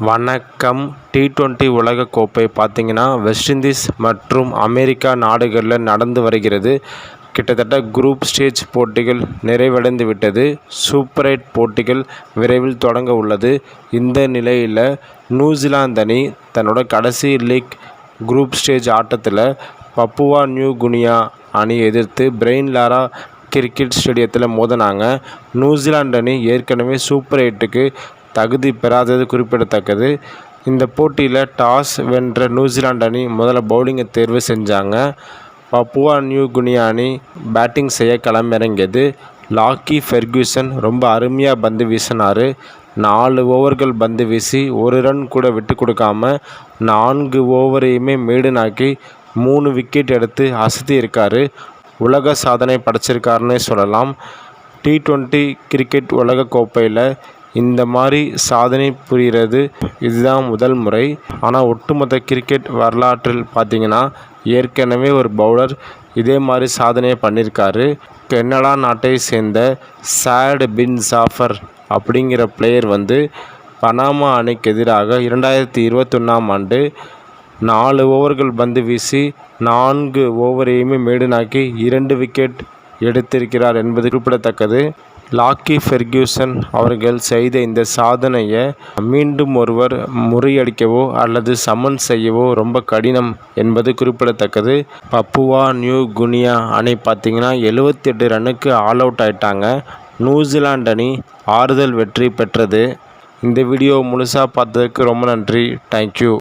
வணக்கம். T20 உலகக்கோப்பை பார்த்தீங்கன்னா வெஸ்ட் இண்டீஸ் மற்றும் அமெரிக்கா நாடுகளில் நடந்து வருகிறது. கிட்டத்தட்ட குரூப் ஸ்டேஜ் போட்டிகள் நிறைவடைந்து விட்டது. சூப்பர் 8 போட்டிகள் விரைவில் தொடங்க உள்ளது. இந்த நிலையில் நியூசிலாந்து அணி தன்னோட கடைசி லீக் குரூப் ஸ்டேஜ் ஆட்டத்தில் பப்புவா நியூ கினியா அணியை எதிர்த்து பிரெயின் லாரா கிரிக்கெட் ஸ்டேடியத்தில் மோதினாங்க. நியூசிலாந்து அணி ஏற்கனவே சூப்பர் 8க்கு தகுதி பெறாதது குறிப்பிடத்தக்கது. இந்த போட்டியில் டாஸ் வென்ற நியூசிலாந்து அணி முதல்ல பவுலிங்கை தேர்வு செஞ்சாங்க. பப்புவா நியூ கினியா அணி பேட்டிங் செய்ய களமிறங்கியது. லாக்கி ஃபெர்குசன் ரொம்ப அருமையாக பந்து வீசினார். 4 ஓவர்கள் பந்து வீசி ஒரு ரன் கூட விட்டு கொடுக்காம 4 ஓவரையுமே மேடனாக்கி 3 விக்கெட் எடுத்து அசத்தி இருக்கார். உலக சாதனை படைச்சிருக்காருன்னே சொல்லலாம். T20 கிரிக்கெட் உலகக்கோப்பையில் இந்த மாதிரி சாதனை புரிகிறது இதுதான் முதல் முறை. ஆனால் ஒட்டுமொத்த கிரிக்கெட் வரலாற்றில் பார்த்திங்கன்னா ஏற்கனவே ஒரு பவுலர் இதே மாதிரி சாதனையை பண்ணியிருக்காரு. கனடா நாட்டை சேர்ந்த சாட் பின் ஜாஃபர் அப்படிங்கிற பிளேயர் பனாமா அணிக்கு எதிராக 2021ஆம் ஆண்டு 4 ஓவர்கள் பந்து வீசி 4 ஓவரையுமே மேடனாக்கி 2 விக்கெட் எடுத்திருக்கிறார் என்பது குறிப்பிடத்தக்கது. லாக்கி ஃபெர்குசன் அவர்கள் செய்த இந்த சாதனையை மீண்டும் ஒருவர் முறியடிக்கவோ அல்லது சமன் செய்யவோ ரொம்ப கடினம் என்பது குறிப்பிடத்தக்கது. பப்புவா நியூ கினியா அணி பார்த்திங்கன்னா 78 ரன்னுக்கு ஆல் அவுட் ஆயிட்டாங்க. நியூசிலாந்து அணி ஆறுதல் வெற்றி பெற்றது. இந்த வீடியோ முழுசாக பார்த்ததுக்கு ரொம்ப நன்றி. தேங்க்யூ.